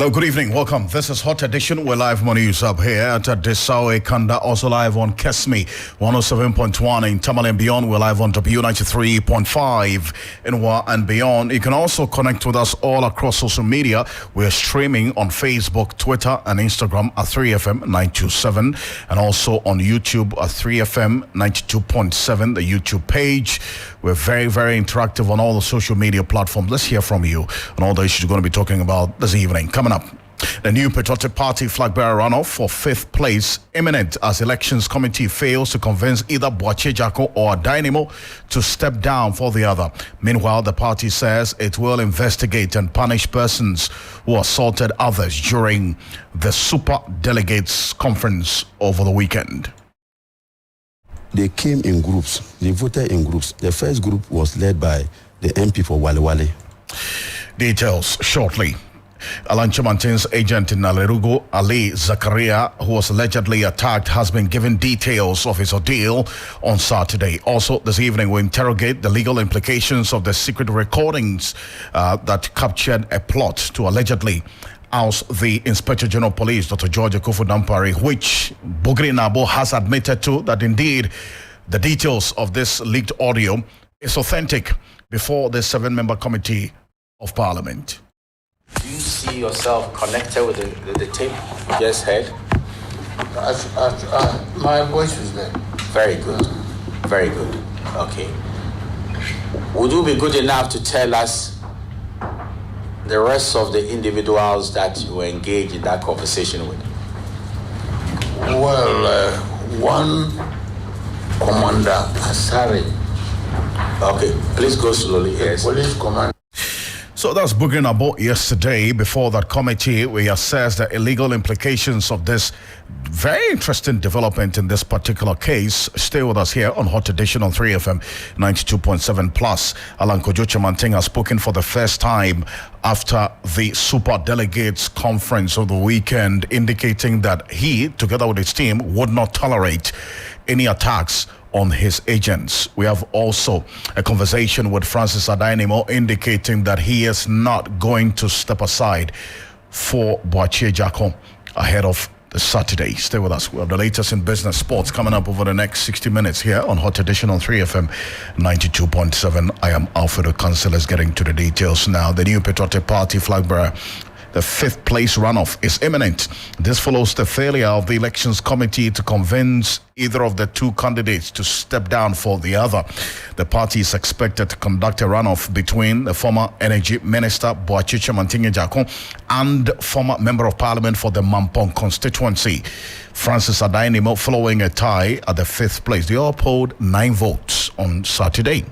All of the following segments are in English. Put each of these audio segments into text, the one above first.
Hello, good evening. Welcome. This is Hot Edition. We're live on news up here at Desawe Kanda, also live on Kesmi 107.1 in Tamale and beyond. We're live on W93.5 in Wa and beyond. You can also connect with us all across social media. We're streaming on Facebook, Twitter, and Instagram at 3FM 927, and also on YouTube at 3FM 92.7, the YouTube page. We're very, very interactive on all the social media platforms. Let's hear from you on all the issues we're going to be talking about this evening. Coming up, the new Patriotic Party flag bearer runoff for 5th place imminent as elections committee fails to convince either Boakye Jako or Dynamo to step down for the other. Meanwhile, the party says it will investigate and punish persons who assaulted others during the Super Delegates Conference over the weekend. They came in groups. They voted in groups. The first group was led by the MP for Wale Wale. Details shortly. Alan Chimantin's agent in Nalerugo, Ali Zakaria, who was allegedly attacked, has been given details of his ordeal on Saturday. Also, this evening, we interrogate the legal implications of the secret recordings that captured a plot to allegedly oust the Inspector General of Police, Dr. George Akuffo Dampare, which Bugri Nabo has admitted to that indeed the details of this leaked audio is authentic before the 7-member committee of Parliament. Do you see yourself connected with the tape you just heard? My voice was there. Very good. Very good. Okay. Would you be good enough to tell us the rest of the individuals that you were engaged in that conversation with? Well, one Commander Asari. Okay, please go slowly. Yes. Police commander. So that's Bugri Nabo yesterday. Before that committee, we assessed the illegal implications of this very interesting development in this particular case. Stay with us here on Hot Edition on 3FM 92.7 plus. Alan Kojo Chimantin has spoken for the first time after the Super Delegates Conference of the weekend, indicating that he, together with his team, would not tolerate any attacks on his agents. We have also a conversation with Francis Adainimo indicating that he is not going to step aside for Boakye Jako ahead of the Saturday. Stay with us. We have the latest in business sports coming up over the next 60 minutes here on Hot Edition on 3FM 92.7. I am Alfred Ocansey. Let's get into the details now. The new Patriotic Party flag bearer, the 5th place runoff, is imminent. This follows the failure of the elections committee to convince either of the two candidates to step down for the other. The party is expected to conduct a runoff between the former Energy Minister Boakye Chimantin Jako and former Member of Parliament for the Mampong constituency, Francis Adainimo, following a tie at the 5th place. They all polled 9 votes on Saturday.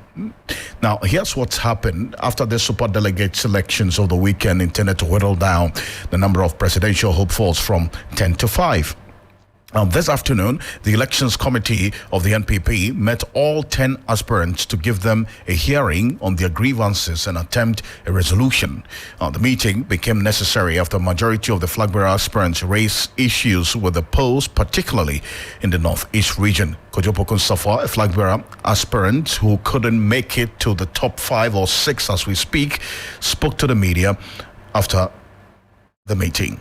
Now, here's what's happened after the super delegate selections of the weekend intended to whittle down the number of presidential hopefuls from 10 to 5. This afternoon, the elections committee of the NPP met all 10 aspirants to give them a hearing on their grievances and attempt a resolution. The meeting became necessary after a majority of the flag bearer aspirants raised issues with the polls, particularly in the Northeast region. Kojopokun Safa, a flag bearer aspirant who couldn't make it to the top 5 or 6 as we speak, spoke to the media after the meeting.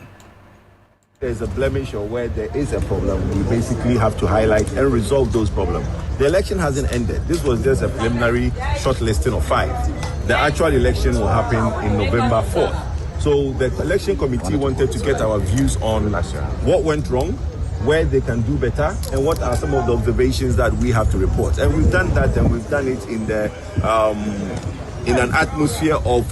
There's a blemish or where there is a problem, we basically have to highlight and resolve those problems. The election hasn't ended. This was just a preliminary shortlisting of 5. The actual election will happen in November 4th. So the election committee wanted to get our views on what went wrong, where they can do better, and what are some of the observations that we have to report. And we've done that, and we've done it in the in an atmosphere of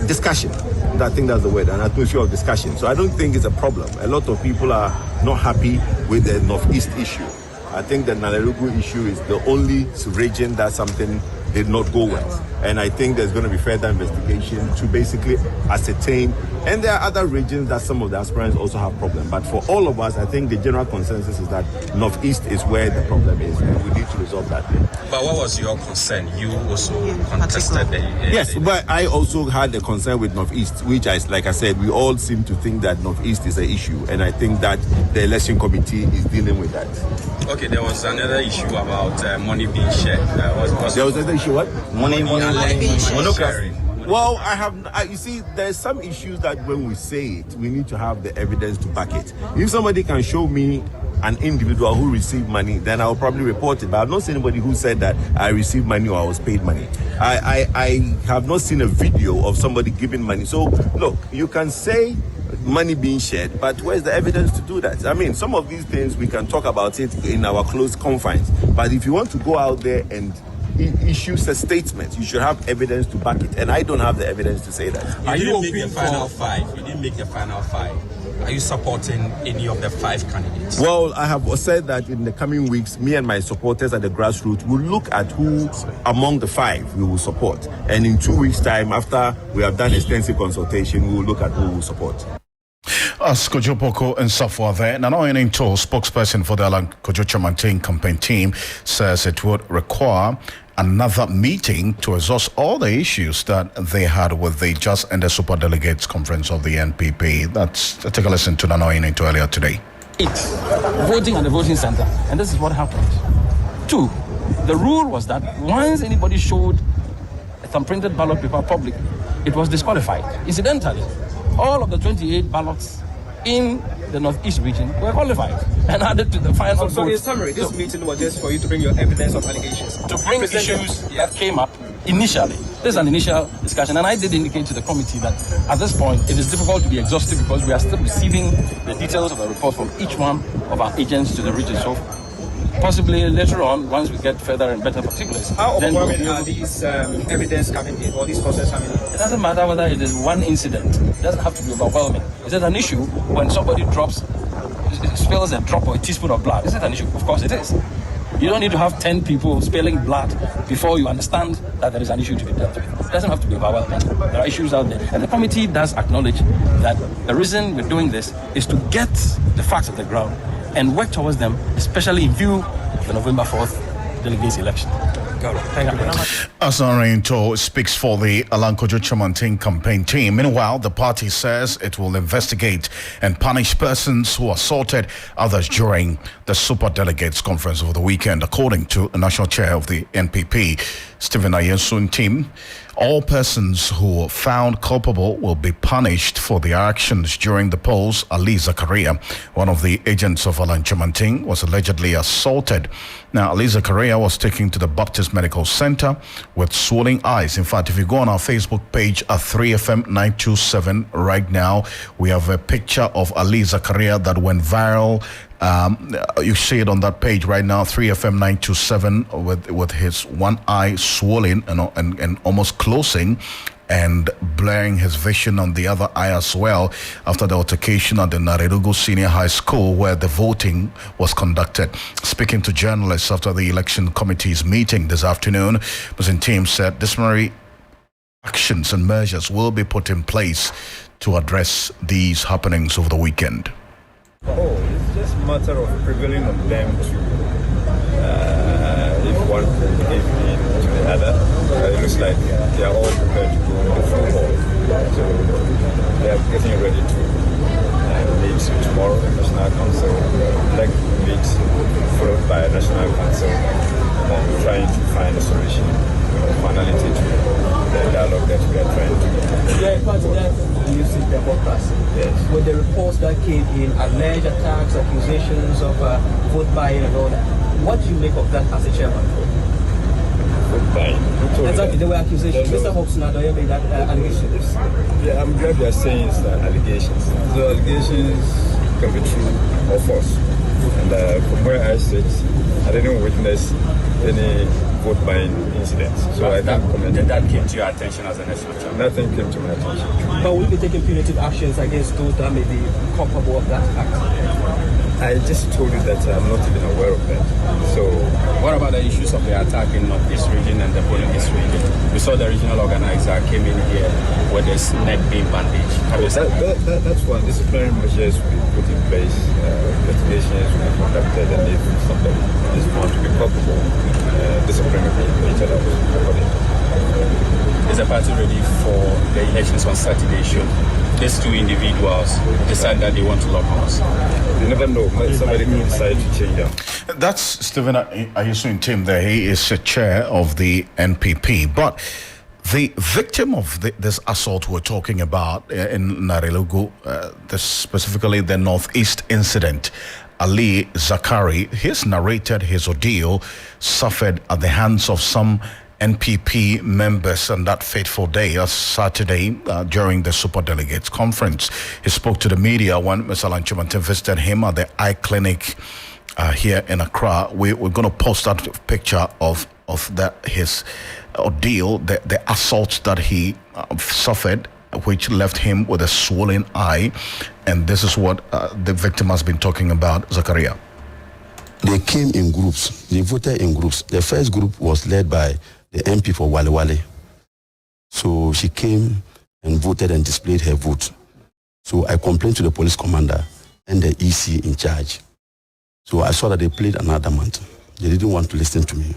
discussion. I think that's the word, an atmosphere of discussion. So I don't think it's a problem. A lot of people are not happy with the Northeast issue. I think the Nalerugu issue is the only region that something did not go well. And I think there's going to be further investigation to basically ascertain. And there are other regions that some of the aspirants also have problems. But for all of us, I think the general consensus is that Northeast is where the problem is, and we need to resolve that thing. But what was your concern? You also contested the yes, but I also had a concern with Northeast, which, like I said, we all seem to think that Northeast is an issue. And I think that the election committee is dealing with that. Okay, there was another issue about money being shared. There was another issue, what? Money being shared. Well, you see, there's some issues that when we say it, we need to have the evidence to back it. If somebody can show me an individual who received money, then I'll probably report it. But I've not seen anybody who said that I received money or I was paid money. I have not seen a video of somebody giving money. So, look, you can say money being shared, but where's the evidence to do that? I mean, some of these things we can talk about it in our close confines. But if you want to go out there and issues a statement, you should have evidence to back it, and I don't have the evidence to say that. You didn't make the final five. You didn't make the final five. Are you supporting any of the 5 candidates? Well, I have said that in the coming weeks, me and my supporters at the grassroots will look at who among the 5 we will support, and in 2 weeks' time, after we have done extensive consultation, we will look at who we will support. As Kojo Poko and Safwa there, Nana Into, spokesperson for the Alan Kojo Chamantin campaign team, says it would require another meeting to exhaust all the issues that they had with the just ended super delegates conference of the NPP. Take a listen to Nana Into earlier today. It's voting at the voting center, and this is what happened. 2, the rule was that once anybody showed some printed ballot paper publicly, it was disqualified. Incidentally, all of the 28 ballots in the Northeast region were qualified and added to the final So vote. in summary, this meeting was just for you to bring your evidence of allegations. To bring issues that came up initially. This is an initial discussion, and I did indicate to the committee that at this point it is difficult to be exhaustive because we are still receiving the details of the report from each one of our agents to the region. So possibly later on, once we get further and better particulars, How then we'll overwhelming be able are these evidence coming in, or these process coming in? It doesn't matter whether it is one incident. It doesn't have to be overwhelming. Is it an issue when somebody spills a drop or a teaspoon of blood? Is it an issue? Of course it is. You don't need to have 10 people spilling blood before you understand that there is an issue to be dealt with. It doesn't have to be overwhelming. There are issues out there. And the committee does acknowledge that the reason we're doing this is to get the facts of the ground and work towards them, especially in view of the November 4th delegates election. Thank you very much. Asarinto speaks for the Alan Kojo Chamantin campaign team. Meanwhile, the party says it will investigate and punish persons who assaulted others during the Super Delegates Conference over the weekend, according to the national chair of the NPP, Stephen Ayensun team. All persons who are found culpable will be punished for their actions during the polls. Ali Zakaria, one of the agents of Alan Chamantin, was allegedly assaulted. Now, Ali Zakaria was taken to the Baptist Medical Center with swollen eyes. In fact, if you go on our Facebook page at 3FM927 right now, we have a picture of Ali Zakaria that went viral. You see it on that page right now, 3FM927, with his one eye swollen and almost closing and blurring his vision on the other eye as well, after the altercation at the Narerugu Senior High School where the voting was conducted. Speaking to journalists after the election committee's meeting this afternoon, President Team said disciplinary actions and measures will be put in place to address these happenings over the weekend. It's just a matter of prevailing on them to, if one gave in to the other, it looks like they are all prepared to go in the full hall. So they are getting ready to meet tomorrow at National Council, like meet followed by a National Council, and then trying to find a solution, finality to the dialogue that we are trying to do. Yeah, part of that, you see the podcast. Yes. With the reports that came in, alleged attacks, accusations of vote buying and all that. What do you make of that as a chairman? Vote buying. Exactly, there were accusations. Mr. Hobson Adoye made that allegation. Yeah, I'm glad you are saying it's allegations. So allegations can be true or false. And from where I sit, I didn't witness any vote buying incidents. So I can't comment. That came to your attention as a national chairman? Nothing came to my attention. But will you be taking punitive actions against those that may be culpable of that act? I just told you that I'm not even aware of that. So What about the issues of the attack in Northeast region and the East region? We saw the regional organizer came in here with his neck being bandaged. that's one. Disciplinary measures will be put in place. Investigations will be conducted, and if somebody is found to be culpable, discipline will be meted out accordingly. Is the party ready for the elections on Saturday? Should these 2 individuals decide that they want to lock horns? You never know. Somebody can decide to change them. That's Stephen Ayesun Tim there. He is the chair of the NPP. But The victim of this assault we're talking about in Narilugu, this specifically the Northeast incident, Ali Zakari, he's narrated his ordeal suffered at the hands of some NPP members on that fateful day, Saturday, during the Superdelegates Conference. He spoke to the media when Mr. Lanchimantin visited him at the eye clinic here in Accra. We're going to post that picture of his ordeal, the assault that he suffered, which left him with a swollen eye. And this is what the victim has been talking about, Zakaria. They came in groups. They voted in groups. The first group was led by the MP for Wale Wale. So she came and voted and displayed her vote. So I complained to the police commander and the EC in charge. So I saw that they played another month. They didn't want to listen to me.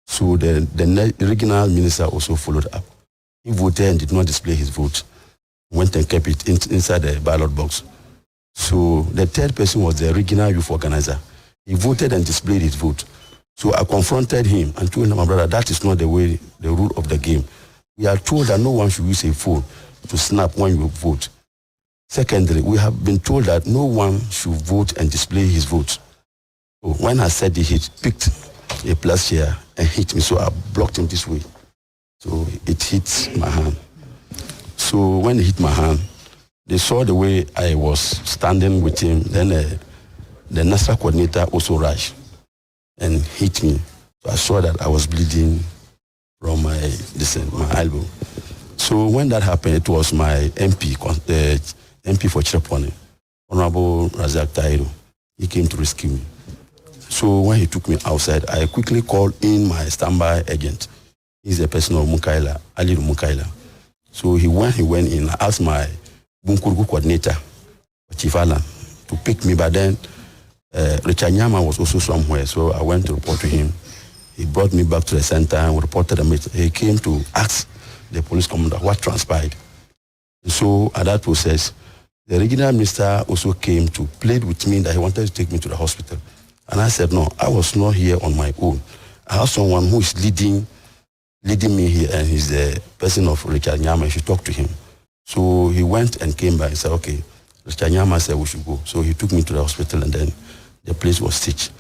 So the regional minister also followed up. He voted and did not display his vote. Went and kept it inside the ballot box. So the third person was the regional youth organizer. He voted and displayed his vote. So I confronted him and told him, my brother, that is not the way, the rule of the game. We are told that no one should use a phone to snap when you vote. Secondly, we have been told that no one should vote and display his vote. So when I said he picked a plus chair and hit me, so I blocked him this way. So it hit my hand. So when it hit my hand, they saw the way I was standing with him. Then the national coordinator also rushed and hit me. So I saw that I was bleeding from my elbow. So when that happened, it was my MP for Chirapone, Honorable Razak Tairo. He came to rescue me. So when he took me outside, I quickly called in my standby agent. He's a person of Mukaila, Ali Mukaila. So when he went in, I asked my Bunkurgu coordinator, Chief Alan, to pick me. But then Richard Nyama was also somewhere, so I went to report to him. He brought me back to the center and we reported him. He came to ask the police commander what transpired. So at that process, the regional minister also came to plead with me that he wanted to take me to the hospital. And I said, no, I was not here on my own. I have someone who is leading me here, and he's the person of Richard Nyama. I should talk to him. So he went and came back and said, okay, Richard Nyama said we should go. So he took me to the hospital and then the place was stitched.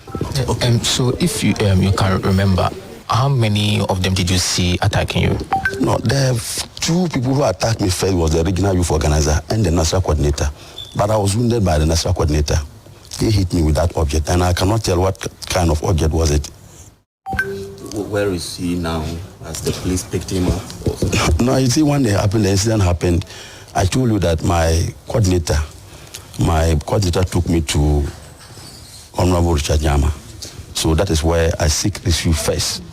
Okay. So if you can remember, how many of them did you see attacking you? No, the two people who attacked me first was the regional youth organizer and the national coordinator. But I was wounded by the national coordinator. He hit me with that object, and I cannot tell what kind of object was it. Where is he now? Has the police picked him up? No, you see, when the incident happened, I told you that my coordinator took me to Honorable Richard Nyama. So that is where I seek refuge first.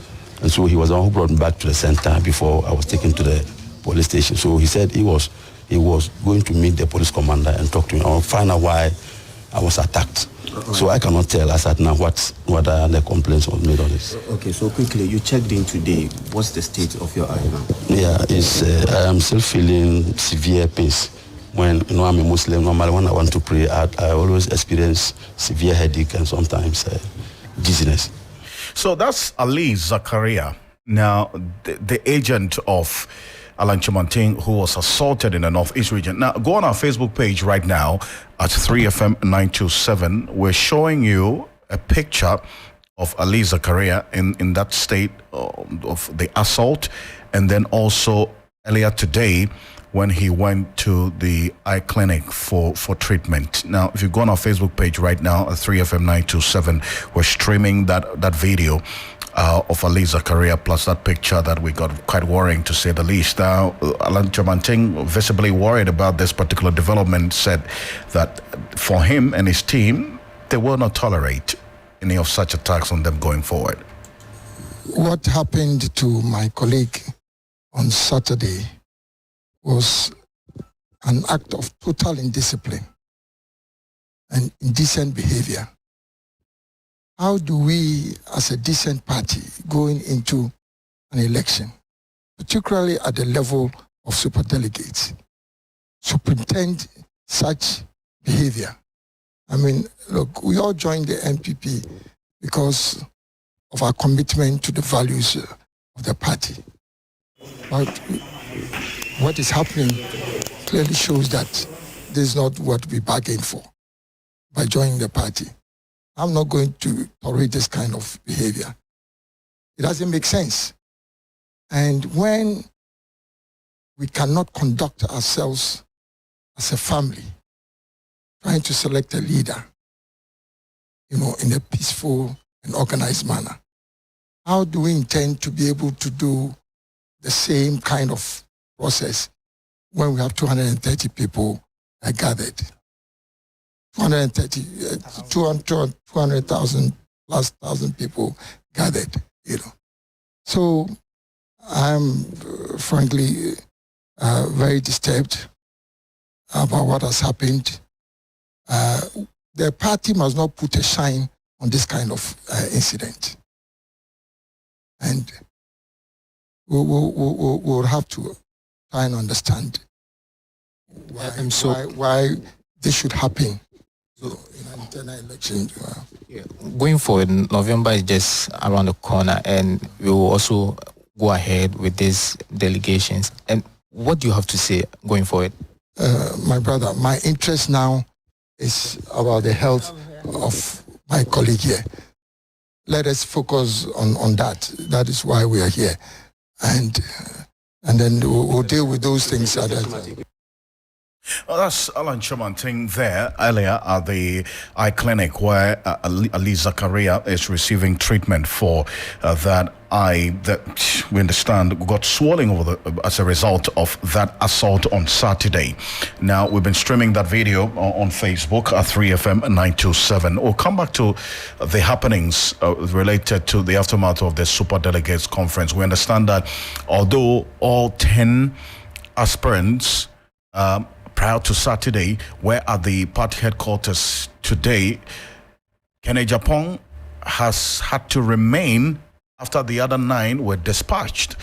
And so he was the one who brought me back to the center before I was taken to the police station. So he said he was going to meet the police commander and talk to me and find out why I was attacked. So I cannot tell us at now what are the complaints was made on this. Okay, so quickly, you checked in today. What's the state of your eye now? Yeah, I am still feeling severe pains. When I'm a Muslim, normally when I want to pray, I always experience severe headache and sometimes dizziness. So that's Ali Zakaria. Now, the agent of Alan Chimanting, who was assaulted in the Northeast region. Now, go on our Facebook page right now at 3FM927. We're showing you a picture of Ali Zakaria in that state of the assault, and then also earlier today when he went to the eye clinic for treatment. Now, if you go on our Facebook page right now at 3FM927, we're streaming that video of Ali Zakaria plus that picture that we got quite worrying, to say the least. Now, Alan Chamanting, visibly worried about this particular development, said that for him and his team, they will not tolerate any of such attacks on them going forward. What happened to my colleague on Saturday was an act of total indiscipline and indecent behavior. How do we, as a decent party, going into an election, particularly at the level of superdelegates, superintend such behavior? I mean, look, we all joined the NPP because of our commitment to the values of the party. But what is happening clearly shows that this is not what we bargained for by joining the party. I'm not going to tolerate this kind of behavior. It doesn't make sense. And when we cannot conduct ourselves as a family, trying to select a leader, in a peaceful and organized manner, how do we intend to be able to do the same kind of process when we have 230 people gathered? 200,000 plus thousand people gathered, So I'm frankly very disturbed about what has happened. The party must not put a shine on this kind of incident. And we'll have to try and understand why this should happen. So in an internal election. Going forward, November is just around the corner, and we will also go ahead with these delegations. And what do you have to say going forward? My brother, my interest now is about the health of my colleague here. Let us focus on that. That is why we are here. And then we'll deal with those things at that time. Well, that's Alan Chomanting there earlier at the eye clinic where Ali Zakaria is receiving treatment for that eye that we understand got swelling as a result of that assault on Saturday. Now, we've been streaming that video on Facebook at 3FM 927. We'll come back to the happenings related to the aftermath of the Super Delegates Conference. We understand that although all 10 aspirants prior to Saturday were at the party headquarters today, Kene Japan has had to remain after the other 9 were dispatched.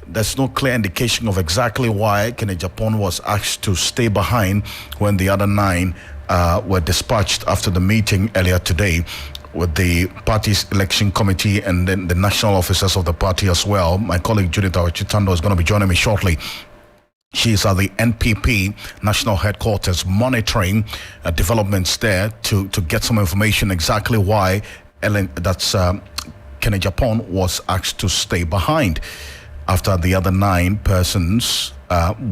There's no clear indication of exactly why Kene Japan was asked to stay behind when the other 9 were dispatched after the meeting earlier today with the party's election committee and then the national officers of the party as well. My colleague Judith Awachitando is going to be joining me shortly. She's at the NPP national headquarters monitoring developments there to get some information exactly why Kene Japan was asked to stay behind after the other 9 persons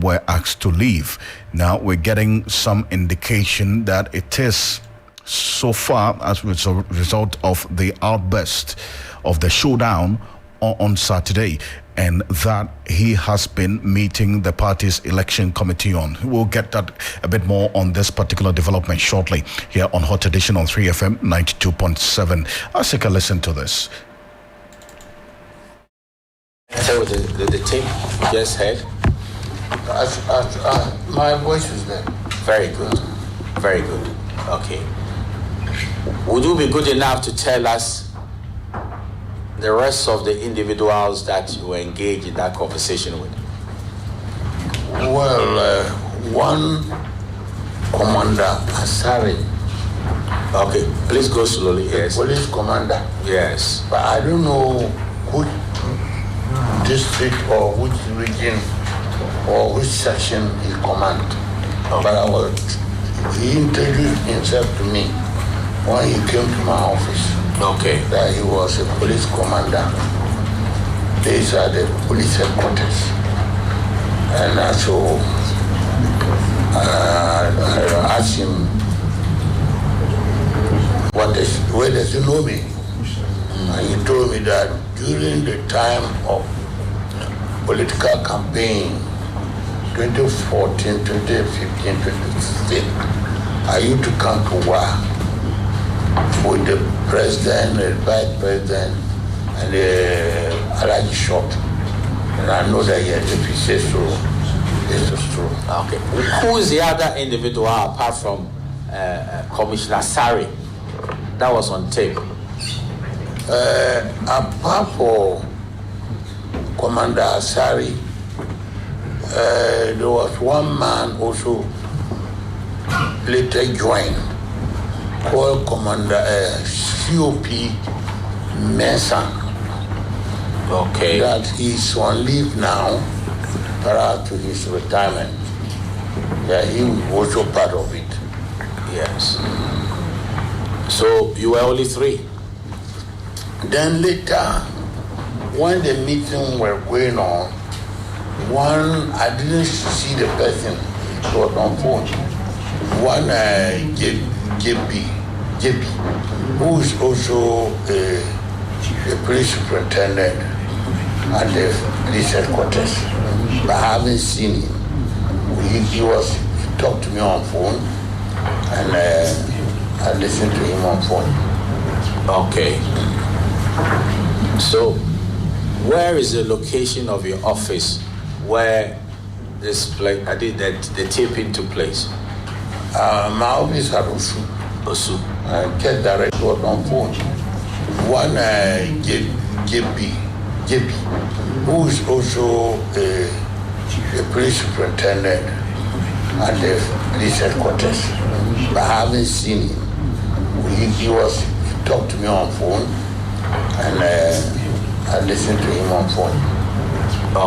were asked to leave. Now we're getting some indication that it is so far as a result of the outburst of the showdown on Saturday, and that he has been meeting the party's election committee on. We'll get that a bit more on this particular development shortly here on Hot Edition on 3FM 92.7. Let's take a listen to this. So the tape you just heard? My voice was there. Very good. Very good. Okay. Would you be good enough to tell us the rest of the individuals that you were engaged in that conversation with? Well, one Commander Asari. Okay, please go slowly. Yes. Police commander. Yes. But I don't know which district or which region or which section he command. But he introduced himself to me when he came to my office. Okay. That he was a police commander. These are the police headquarters. And so I asked him, where does he know me? And he told me that during the time of political campaign, 2014, 2015, 2016, I used to come to work with the president, the vice president, and the Alaji shop. And I know that if he says so, this is true. Okay. Who is the other individual apart from Commissioner Sari that was on tape? Apart from Commander Asari, there was one man also later joined, called Commander COP Mensah. Okay. That he's on leave now. prior to his retirement. Yeah, he was also part of it. Yes. So you were only 3? Then later, when the meeting were going on, I didn't see the person. It was on phone. One JP, who is also a police superintendent at the police headquarters. But I haven't seen him. He talked to me on phone, and I listened to him on phone. Okay. So, where is the location of your office where this the taping took place? My office at Osu. Osu. Get direct word on phone. One JP, who is also a police superintendent at the police headquarters. But I haven't seen him. He talked to me on phone, and I listened to him on phone.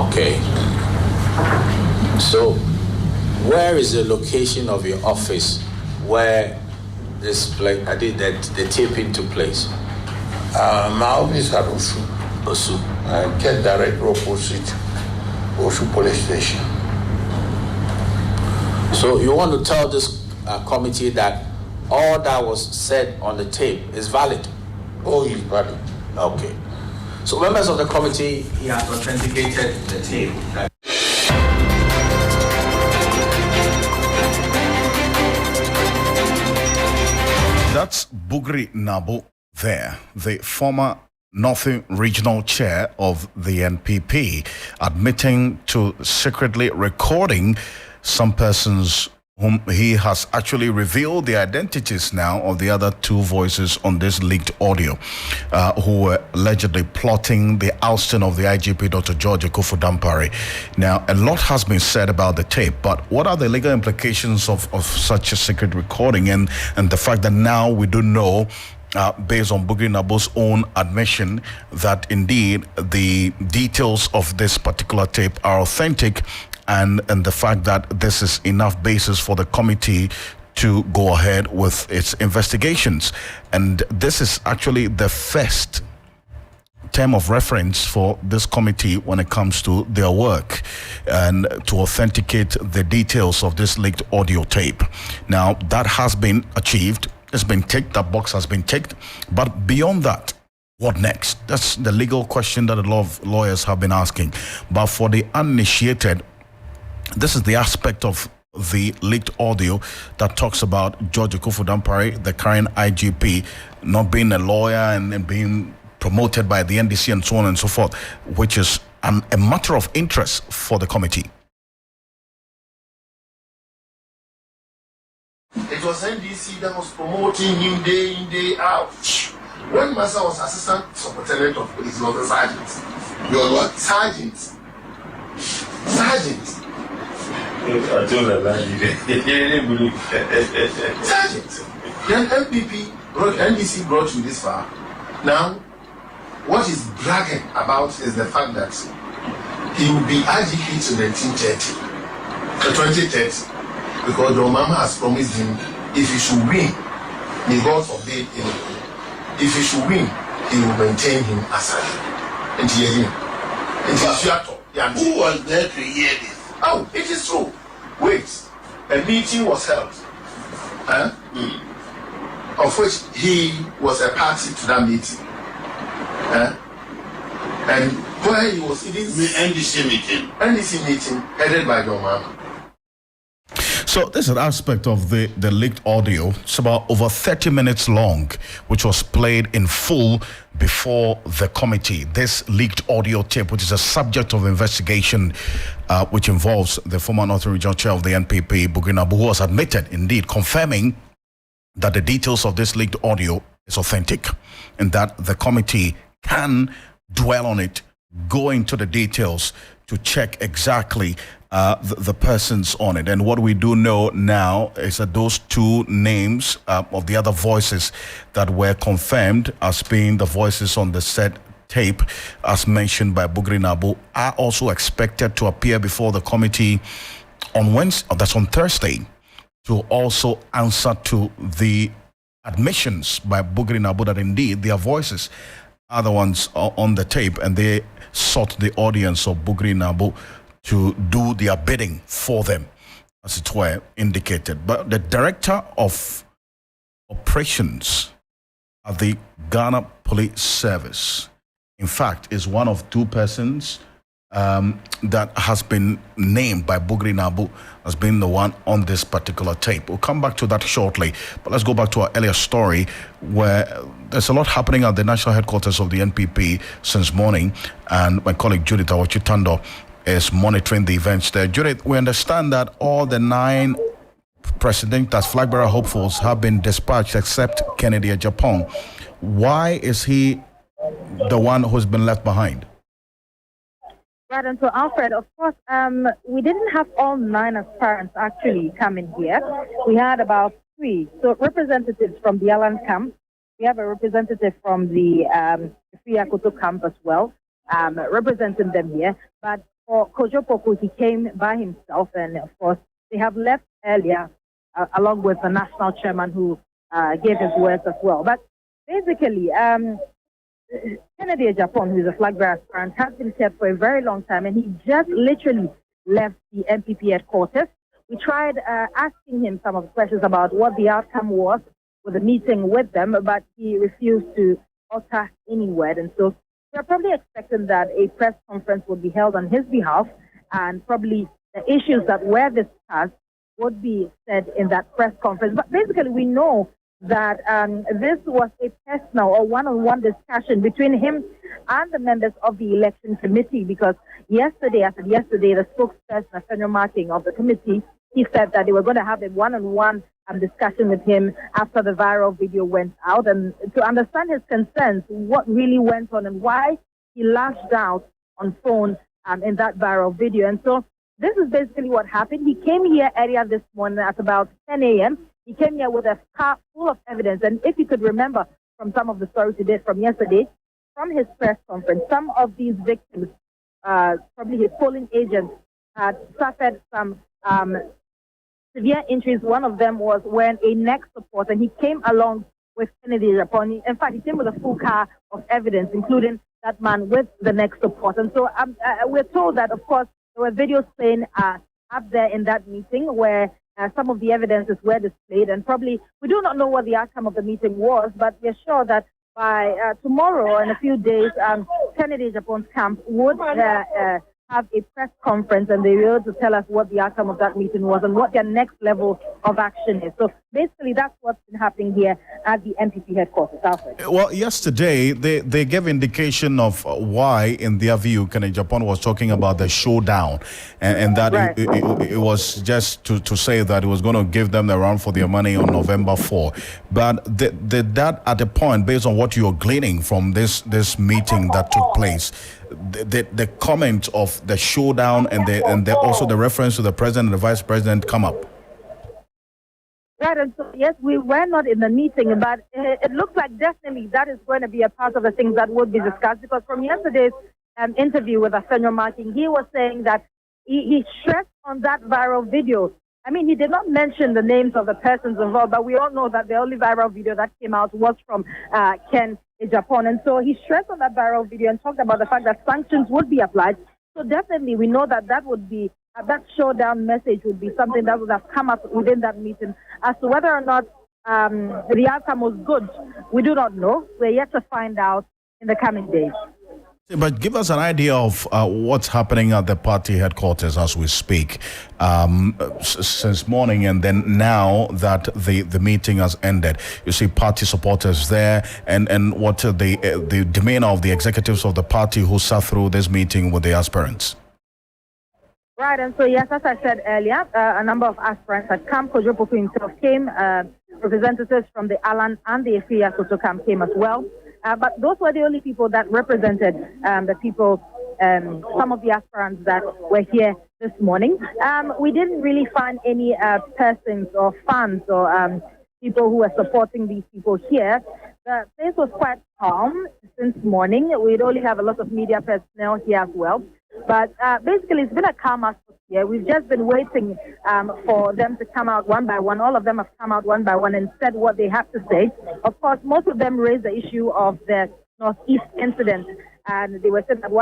Okay. So, where is the location of your office where the taping took place? My office at Osu. Osu. Get direct opposite Osu police station. So you want to tell this committee that all that was said on the tape is valid? Oh, it's valid. Okay. So members of the committee, he has authenticated the tape. That's Bugri Nabo there, the former Northern Regional Chair of the NPP, admitting to secretly recording some persons whom he has actually revealed the identities now of the other 2 voices on this leaked audio, who were allegedly plotting the ousting of the IGP, Dr. George Akufu-Dampare. Now, a lot has been said about the tape, but what are the legal implications of such a secret recording and the fact that now we do know, based on Bugri Nabo's own admission, that indeed the details of this particular tape are authentic, and the fact that this is enough basis for the committee to go ahead with its investigations. And this is actually the first term of reference for this committee when it comes to their work and to authenticate the details of this leaked audio tape. Now, that has been achieved. It's been ticked. That box has been ticked. But beyond that, what next? That's the legal question that a lot of lawyers have been asking. But for the uninitiated, this is the aspect of the leaked audio that talks about George Akufu-Dampare, the current IGP, not being a lawyer and being promoted by the NDC and so on and so forth, which is a matter of interest for the committee. It was NDC that was promoting him day in, day out. When Massa was assistant superintendent of police, he was a sergeant. You are what? Sergeant. Sergeant. I told her that he didn't believe. Sergeant. Then NDC brought you this far. Now, what he's bragging about is the fact that he will be IGP to 2030. Because your mama has promised him if he should win, may God forbid him. If he should win, he will maintain him as a and hear him. And who was there to hear this? Oh, it is true. Wait, a meeting was held, of which he was a party to that meeting. And where he was in this NDC meeting headed by your mama. So this is an aspect of the leaked audio. It's about over 30 minutes long, which was played in full before the committee. This leaked audio tape, which is a subject of investigation, which involves the former Northern Regional Chair of the NPP, Bugri Nabo, who was admitted, indeed, confirming that the details of this leaked audio is authentic and that the committee can dwell on it, go into the details to check exactly the persons on it. And what we do know now is that those 2 names of the other voices that were confirmed as being the voices on the said tape, as mentioned by Bugri Nabu, are also expected to appear before the committee on Wednesday, that's on Thursday, to also answer to the admissions by Bugri Nabu that indeed their voices are the ones on the tape, and they sought the audience of Bugri Nabu to do their bidding for them, as it were, indicated. But the director of operations at the Ghana Police Service, in fact, is one of two persons that has been named by Bugri Nabu as being the one on this particular tape. We'll come back to that shortly, but let's go back to our earlier story where there's a lot happening at the national headquarters of the NPP since morning, and my colleague Judith Awachitando is monitoring the events there. Judith, we understand that all the 9 presidential flag bearer hopefuls have been dispatched except Kennedy Japan. Why is he the one who's been left behind? Right, and so Alfred, of course, we didn't have all 9 aspirants actually come in here. We had about 3. So representatives from the Alan camp. We have a representative from the Fiakoto camp as well, representing them here. But for Kojo Poku, he came by himself, and of course, they have left earlier, along with the national chairman who gave his words as well. But basically, Kennedy Japan, who is a flag bearer aspirant, has been kept for a very long time, and he just literally left the MPP headquarters. We tried asking him some of the questions about what the outcome was with the meeting with them, but he refused to utter any word. And so we're probably expecting that a press conference would be held on his behalf, and probably the issues that were discussed would be said in that press conference. But basically, we know that this was a personal or one-on-one discussion between him and the members of the election committee, because yesterday, the spokesperson, Senior Marking of the committee, he said that they were going to have a one-on-one discussion with him after the viral video went out, and to understand his concerns, what really went on and why he lashed out on phone in that viral video. And so this is basically what happened. He came here earlier this morning at about 10 a.m. He came here with a car full of evidence. And if you could remember from some of the stories he did from yesterday, from his press conference, some of these victims, probably his polling agents, had suffered some severe injuries. One of them was wearing a neck support, and he came along with Kennedy Japan. In fact, he came with a full car of evidence, including that man with the neck support. And so we're told that, of course, there were videos playing up there in that meeting where some of the evidences were displayed, and probably we do not know what the outcome of the meeting was, but we're sure that by tomorrow, in a few days, Kennedy Japan's camp would have a press conference, and they will able to tell us what the outcome of that meeting was and what their next level of action is. So basically, that's what's been happening here at the MPP headquarters. Alfred. Well, yesterday, they gave indication of why, in their view, Kennedy Japan was talking about the showdown, and that right. it was just to say that it was going to give them the run for their money on November 4. But that at the point, based on what you're gleaning from this meeting that took place, the comment of the showdown and also the reference to the president and the vice president come up. Right, and so yes, we were not in the meeting, but it looks like definitely that is going to be a part of the things that would be discussed, because from yesterday's interview with Senior Marking, he was saying that he stressed on that viral video. I mean, he did not mention the names of the persons involved, but we all know that the only viral video that came out was from Ken Japan. And so he stressed on that viral video and talked about the fact that sanctions would be applied. So definitely we know that would be, that showdown message would be something that would have come up within that meeting. As to whether or not the outcome was good, we do not know. We're yet to find out in the coming days. But give us an idea of what's happening at the party headquarters as we speak since morning, and then now that the meeting has ended. You see party supporters there, and what the demeanor of the executives of the party who sat through this meeting with the aspirants. Right, and so yes, as I said earlier, a number of aspirants had come. Kojo Poku himself came, representatives from the Alan and the Efia Koto camp came as well. But those were the only people that represented the people, some of the aspirants that were here this morning. We didn't really find any persons or fans or people who were supporting these people here. The place was quite calm since morning. We'd only have a lot of media personnel here as well. But basically, it's been a calm atmosphere. We've just been waiting for them to come out one by one. All of them have come out one by one and said what they have to say. Of course, most of them raised the issue of the Northeast incident. And they were saying that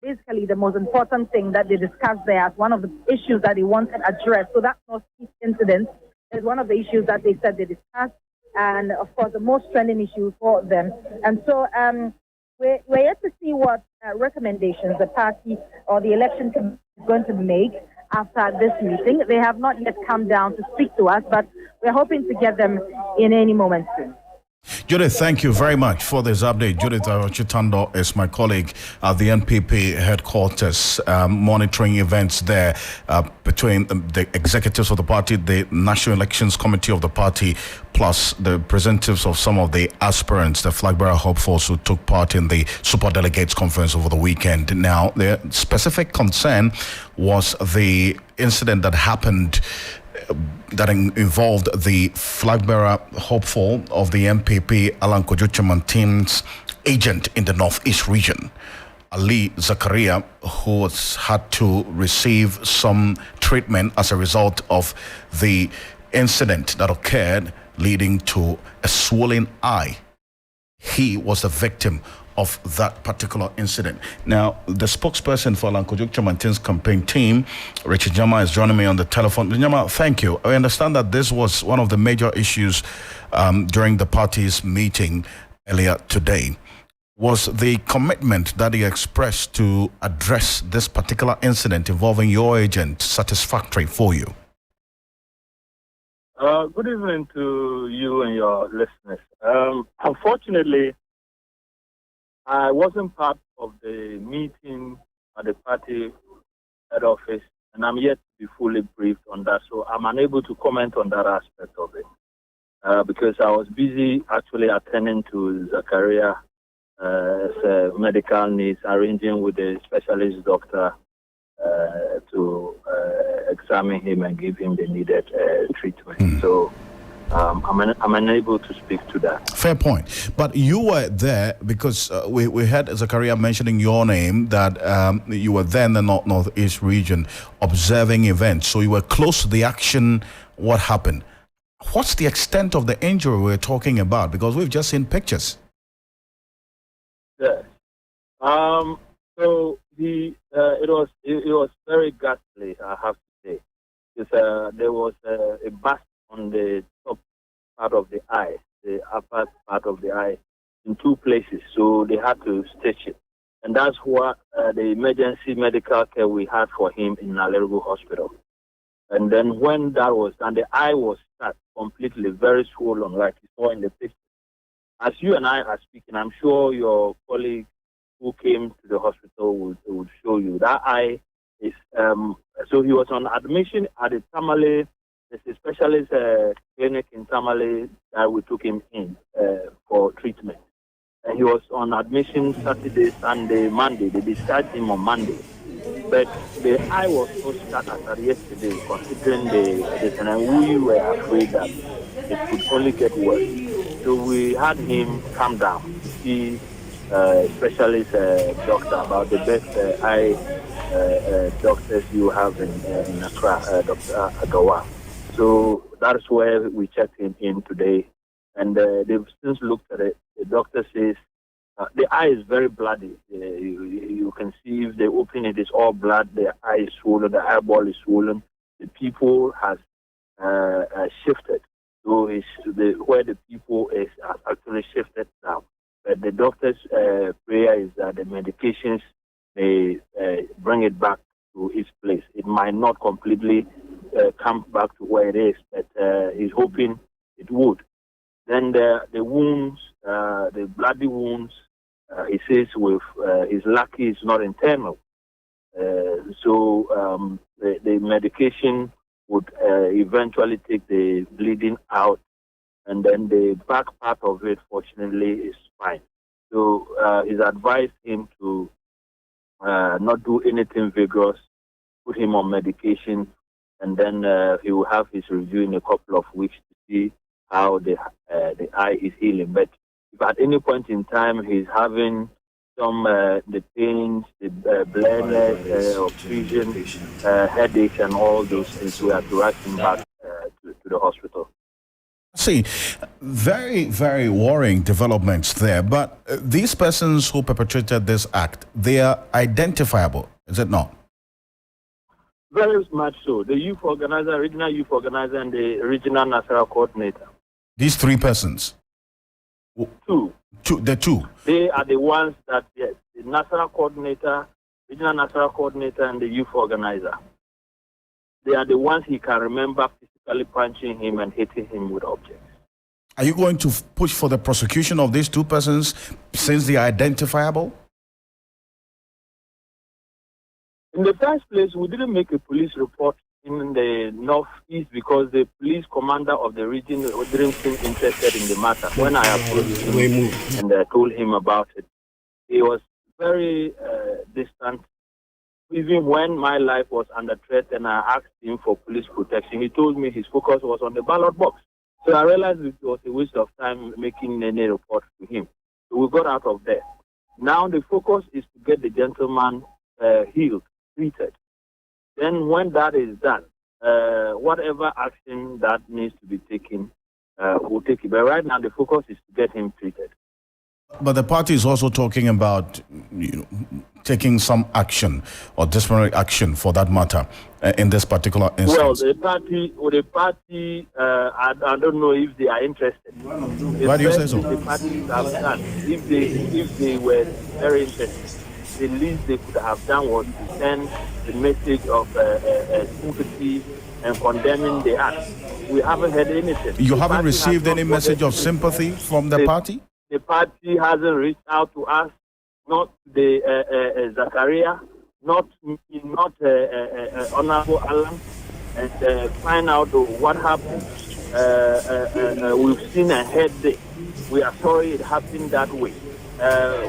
basically the most important thing that they discussed there as one of the issues that they wanted addressed. So that Northeast incident is one of the issues that they said they discussed. And of course, the most trending issue for them. And so we're yet to see what recommendations the party or the election committee is going to make after this meeting. They have not yet come down to speak to us, but we're hoping to get them in any moment soon. Judith, thank you very much for this update. Judith Chitando is my colleague at the NPP headquarters, monitoring events there between the executives of the party, the National Elections Committee of the party, plus the representatives of some of the aspirants, the flag bearer hopefuls who took part in the Super Delegates Conference over the weekend. Now, the specific concern was the incident that happened that involved the flag bearer hopeful of the MPP, Alan Kojo-Kyerematen's agent in the Northeast region, Ali Zakaria, who had to receive some treatment as a result of the incident that occurred, leading to a swollen eye. He was the victim of that particular incident. Now, the spokesperson for Alan Kojo-Kyerematen's campaign team, Richard Jama, is joining me on the telephone. Jama, thank you. I understand that this was one of the major issues during the party's meeting earlier today. Was the commitment that he expressed to address this particular incident involving your agent satisfactory for you? Good evening to you and your listeners. Unfortunately, I wasn't part of the meeting at the party head office, and I'm yet to be fully briefed on that, so I'm unable to comment on that aspect of it because I was busy actually attending to Zachariah's medical needs, arranging with the specialist doctor to examine him and give him the needed treatment. So I'm unable to speak to that. Fair point. But you were there because we heard Zachariah mentioning your name, that you were there in the Northeast region observing events. So you were close to the action. What happened? What's the extent of the injury we're talking about? Because we've just seen pictures. Yes. So it was very ghastly, I have to say. Because, there was a burst on the top part of the eye, the upper part of the eye, in two places. So they had to stitch it. And that's what the emergency medical care we had for him in Nalerigo Hospital. And then when that was done, the eye was shut completely, very swollen, like you saw in the picture. As you and I are speaking, I'm sure your colleague who came to the hospital would show you. That eye is, so he was on admission at the Tamale. There's a specialist clinic in Tamale that we took him in for treatment. And he was on admission Saturday, Sunday, Monday. They discharged him on Monday. But the eye was so shut as yesterday, considering this, and we were afraid that it could only get worse. So we had him come down to see a specialist doctor about the best eye doctors you have in Accra, Dr. Agawa. So that's where we checked him in today. And they've since looked at it. The doctor says the eye is very bloody. You can see if they open it, it's all blood. The eye is swollen, the eyeball is swollen. The pupil has shifted. So where the pupil is actually shifted now. But the doctor's prayer is that the medications may bring it back to its place. It might not completely come back to where it is, but he's hoping it would. Then the wounds, the bloody wounds, he says he's lucky it's not internal. So the medication would eventually take the bleeding out, and then the back part of it, fortunately, is fine. So he's advised him to not do anything vigorous, put him on medication, and then he will have his review in a couple of weeks to see how the eye is healing. But if at any point in time he's having some the pains, the blindness, obstruction, headaches, and all those things, we have to rush him back to the hospital. See, very, very worrying developments there. But these persons who perpetrated this act, they are identifiable, is it not? Very much so. The youth organizer, regional youth organizer, and the regional national coordinator. These three persons? Two. The two? They are the ones that, yes, the national coordinator, regional national coordinator, and the youth organizer. They are the ones he can remember physically punching him and hitting him with objects. Are you going to push for the prosecution of these two persons since they are identifiable? In the first place, we didn't make a police report in the northeast because the police commander of the region didn't seem interested in the matter. When I approached him and I told him about it, he was very distant. Even when my life was under threat and I asked him for police protection, he told me his focus was on the ballot box. So I realized it was a waste of time making any report to him. So we got out of there. Now the focus is to get the gentleman healed, treated. Then when that is done, whatever action that needs to be taken, we'll take it. But right now the focus is to get him treated. But the party is also talking about taking some action or disciplinary action for that matter in this particular instance. Well, the party, I don't know if they are interested. Why do you say so? The parties have done. If they were very interested, the least they could have done was to send the message of sympathy and condemning the act. We haven't heard anything. You haven't received any message of sympathy from the party? The party hasn't reached out to us, not the Zachariah, not Honorable Alan, and find out what happened. We've seen and heard this. We are sorry it happened that way.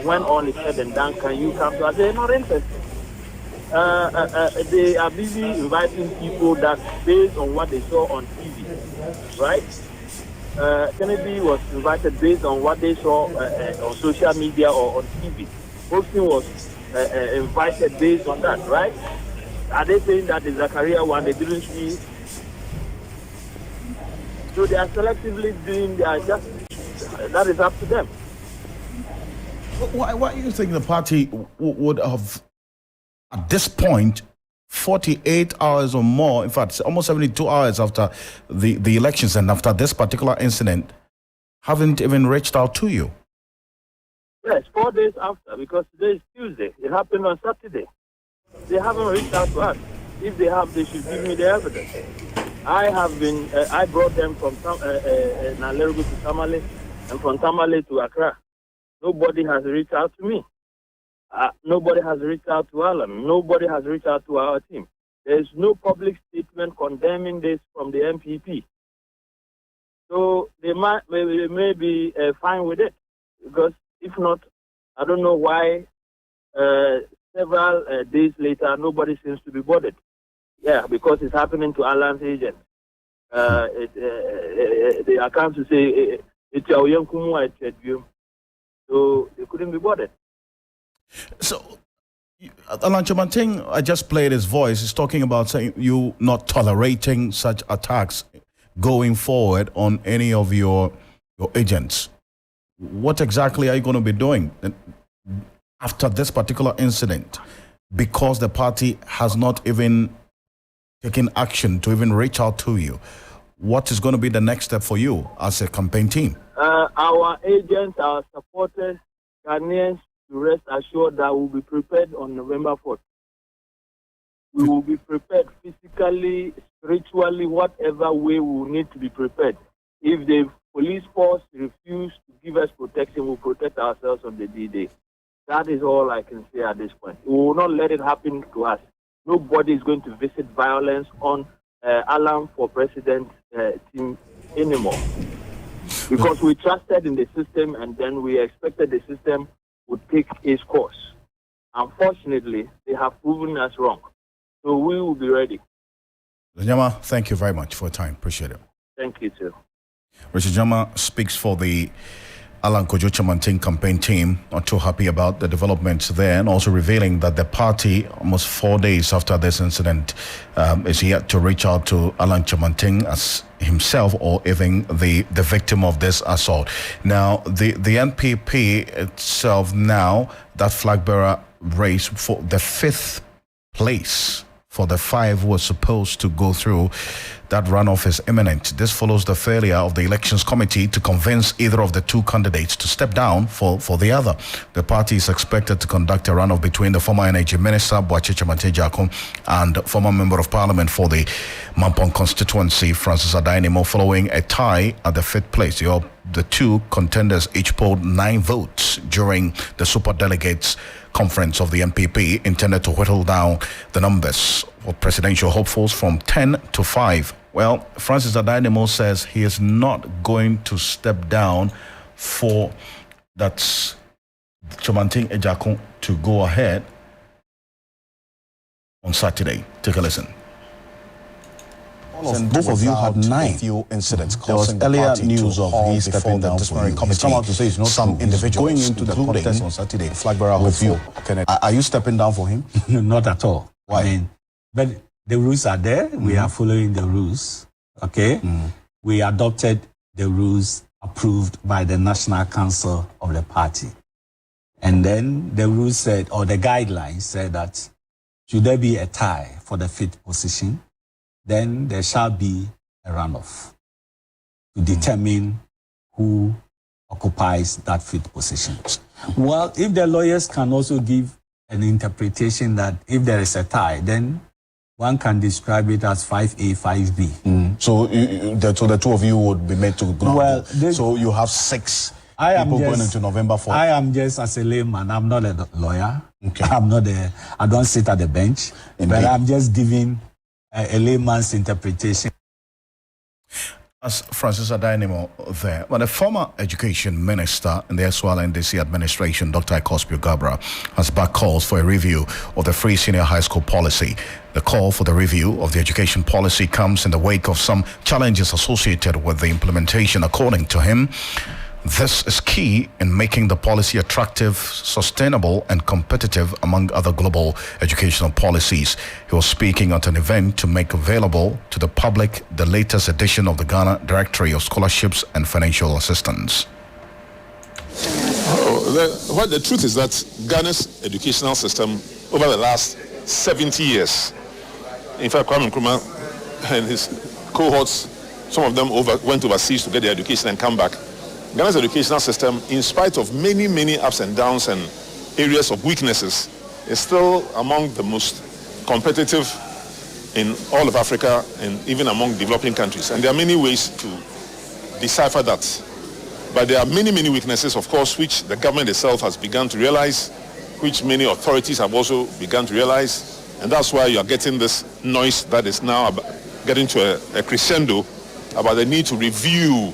When all is said and done, can you come to us? They're not interested. They are busy inviting people that based on what they saw on TV, right? Kennedy was invited based on what they saw on social media or on TV. Austin was invited based on that, right? Are they saying that the Zachariah one they didn't see? So they are selectively doing their justice. That is up to them. Why do you think the party would have, at this point, 48 hours or more, in fact, almost 72 hours after the elections and after this particular incident, haven't even reached out to you? Yes, 4 days after, because today is Tuesday. It happened on Saturday. They haven't reached out to us. If they have, they should give me the evidence. I brought them from Nairobi to Tamale and from Tamale to Accra. Nobody has reached out to me. Nobody has reached out to Alan. Nobody has reached out to our team. There is no public statement condemning this from the MPP. So they may be fine with it. Because if not, I don't know why several days later nobody seems to be bothered. Yeah, because it's happening to Alan's agent. The account to say it's our young Kumu at Chedview. So they couldn't be bothered. So, Alan Chamanting, I just played his voice. He's talking about saying you not tolerating such attacks going forward on any of your agents. What exactly are you going to be doing after this particular incident? Because the party has not even taken action to even reach out to you. What is going to be the next step for you as a campaign team? Our agents, our supporters, Ghanaians, to rest assured that we'll be prepared on November 4th. We will be prepared physically, spiritually, whatever way we will need to be prepared. If the police force refuse to give us protection, we'll protect ourselves on the D-Day. That is all I can say at this point. We will not let it happen to us. Nobody is going to visit violence on Alan for President team anymore. Because we trusted in the system and then we expected the system would take its course. Unfortunately, they have proven us wrong. So we will be ready. Nyama, thank you very much for your time. Appreciate it. Thank you, too. Richard Jama speaks for the Alan Kojo Chamantin campaign team, not too happy about the developments there, and also revealing that the party, almost 4 days after this incident, is yet to reach out to Alan Chamantin as himself or even the victim of this assault. Now, the NPP itself now, that flag bearer race for the 5th place for the 5 was supposed to go through. That runoff is imminent. This follows the failure of the elections committee to convince either of the 2 candidates to step down for the other. The party is expected to conduct a runoff between the former energy minister Boakye Kyama and former member of parliament for the Mampong constituency Francis Adainimo, following a tie at the 5th place. The 2 contenders each polled 9 votes during the super delegates conference of the NPP, intended to whittle down the numbers of presidential hopefuls from 10 to 5. Well, Francis Adainimo says he is not going to step down for that's Chamantin Ejakun to go ahead on Saturday. Take a listen. Both of you had 9 incidents. There was earlier news of he stepping down for you. He's come out to say it's not some individuals going into the contest on Saturday. Flag bearer with you. Are you stepping down for him? Not at all. Why? I mean, but the rules are there. We are following the rules. Okay. We adopted the rules approved by the National Council of the party. And then the rules said, or the guidelines said that should there be a tie for the 5th position, then there shall be a runoff to determine who occupies that 5th position. Well, if the lawyers can also give an interpretation that if there is a tie, then one can describe it as 5A, 5B. So the 2 of you would be made to go. Well, so you have 6 people going into November 4th. I am just as a layman. I'm not a lawyer. Okay. I don't sit at the bench. Indeed. But I'm just giving a layman's interpretation. As Francis Adainimo there, but the former education minister in the Eswal NDC administration, Dr. Ekospi Gabra, has backed calls for a review of the free senior high school policy. The call for the review of the education policy comes in the wake of some challenges associated with the implementation. According to him, this is key in making the policy attractive, sustainable, and competitive among other global educational policies. He was speaking at an event to make available to the public the latest edition of the Ghana Directory of Scholarships and Financial Assistance. The truth is that Ghana's educational system over the last 70 years, in fact, Kwame Nkrumah and his cohorts, some of them went overseas to get their education and come back. Ghana's educational system, in spite of many, many ups and downs and areas of weaknesses, is still among the most competitive in all of Africa and even among developing countries. And there are many ways to decipher that. But there are many, many weaknesses, of course, which the government itself has begun to realize, which many authorities have also begun to realize. And that's why you are getting this noise that is now getting to a crescendo about the need to review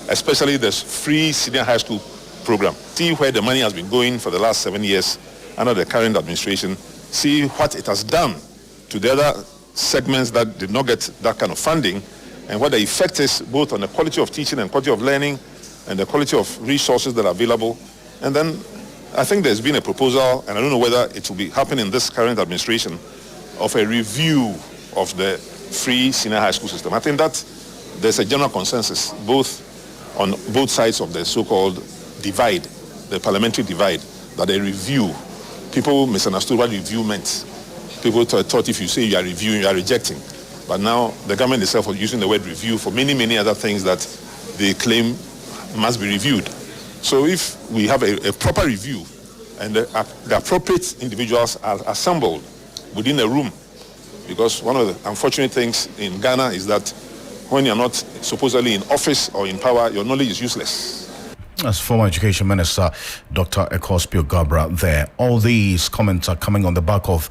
especially the free senior high school program. See where the money has been going for the last 7 years under the current administration. See what it has done to the other segments that did not get that kind of funding, and what the effect is both on the quality of teaching and quality of learning and the quality of resources that are available. And then I think there's been a proposal, and I don't know whether it will be happening in this current administration, of a review of the free senior high school system. I think that there's a general consensus on both sides of the so-called divide, the parliamentary divide, that a review. People misunderstood what review meant. People thought if you say you are reviewing, you are rejecting. But now the government itself is using the word review for many, many other things that they claim must be reviewed. So if we have a proper review and the appropriate individuals are assembled within a room, because one of the unfortunate things in Ghana is that when you're not supposedly in office or in power, your knowledge is useless. As former education minister, Dr. Ekospi Gabra there. All these comments are coming on the back of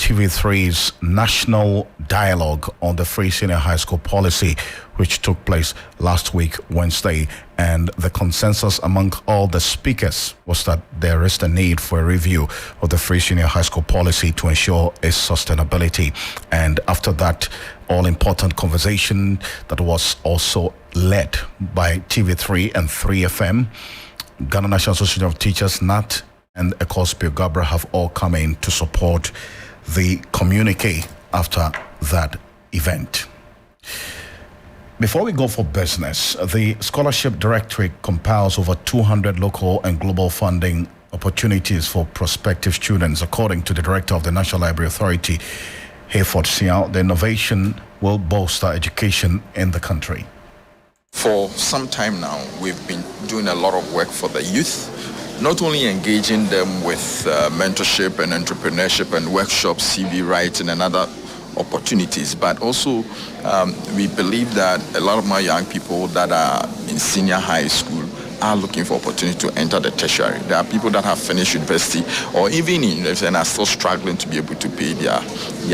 TV3's National Dialogue on the Free Senior High School Policy, which took place last week, Wednesday. And the consensus among all the speakers was that there is the need for a review of the Free Senior High School Policy to ensure its sustainability. And after that all-important conversation that was also led by TV3 and 3FM, Ghana National Association of Teachers, NAT, and Ecospe Gabra have all come in to support the communique after that event. Before we go for business, the Scholarship Directorate compiles over 200 local and global funding opportunities for prospective students. According to the Director of the National Library Authority, Hayford Siao, the innovation will bolster education in the country. For some time now, we've been doing a lot of work for the youth, not only engaging them with mentorship and entrepreneurship and workshops, CV writing and other opportunities, but also we believe that a lot of my young people that are in senior high school are looking for opportunity to enter the tertiary. There are people that have finished university or even in university and are still struggling to be able to pay their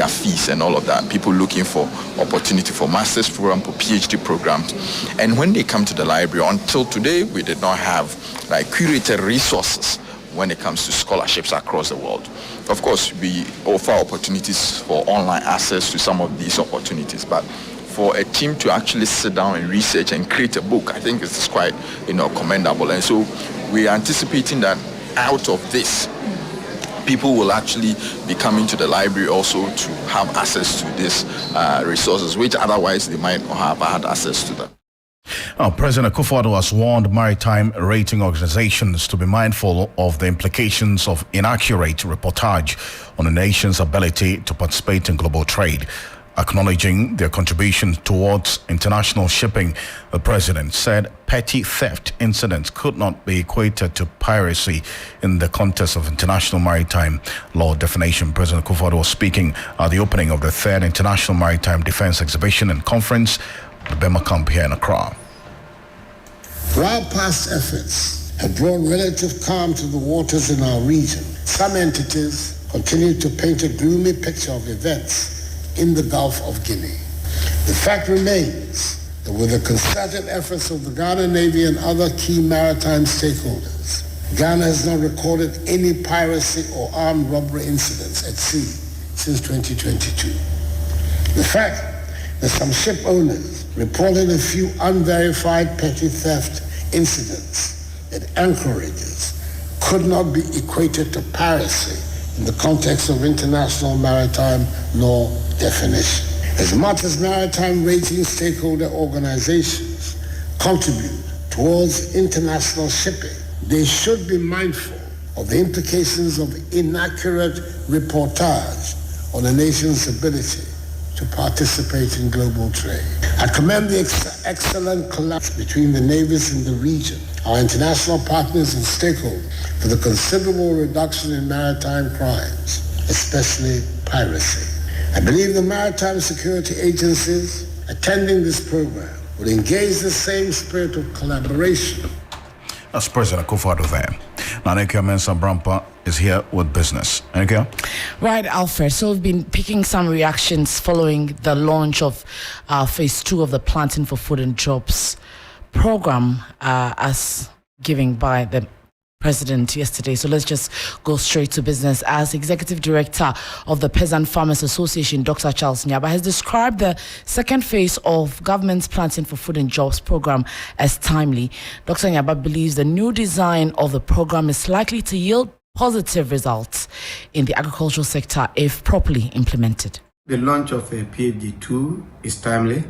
fees and all of that. People looking for opportunity for master's program, for PhD programs. And when they come to the library, until today, we did not have curated resources when it comes to scholarships across the world. Of course, we offer opportunities for online access to some of these opportunities, but for a team to actually sit down and research and create a book, I think it's quite, commendable. And so we are anticipating that out of this, people will actually be coming to the library also to have access to these resources, which otherwise they might not have had access to them. President Akufo-Addo has warned maritime rating organizations to be mindful of the implications of inaccurate reportage on the nation's ability to participate in global trade. Acknowledging their contribution towards international shipping, the president said petty theft incidents could not be equated to piracy in the context of international maritime law definition. President Akufo-Addo was speaking at the opening of the 3rd International Maritime Defense Exhibition and Conference at the Bema Camp here in Accra. While past efforts have brought relative calm to the waters in our region, some entities continue to paint a gloomy picture of events in the Gulf of Guinea. The fact remains that with the concerted efforts of the Ghana Navy and other key maritime stakeholders, Ghana has not recorded any piracy or armed robbery incidents at sea since 2022. The fact that some ship owners reported a few unverified petty theft incidents at anchorages could not be equated to piracy in the context of international maritime law definition. As much as maritime rating stakeholder organizations contribute towards international shipping, they should be mindful of the implications of inaccurate reportage on a nation's ability to participate in global trade. I commend the excellent collaboration between the navies in the region, our international partners and stakeholders, for the considerable reduction in maritime crimes, especially piracy. I believe the maritime security agencies attending this program will engage the same spirit of collaboration. That's President Akufo-Addo there. Now, Nikia Mensah-Brampa is here with business. Nikia? Right, Alfred. So we've been picking some reactions following the launch of phase 2 of the Planting for Food and Jobs program as given by the President yesterday. So let's just go straight to business. As Executive Director of the Peasant Farmers Association, Dr. Charles Nyaba has described the second phase of government's Planting for Food and Jobs program as timely. Dr. Nyaba believes the new design of the program is likely to yield positive results in the agricultural sector if properly implemented. The launch of PFD2 is timely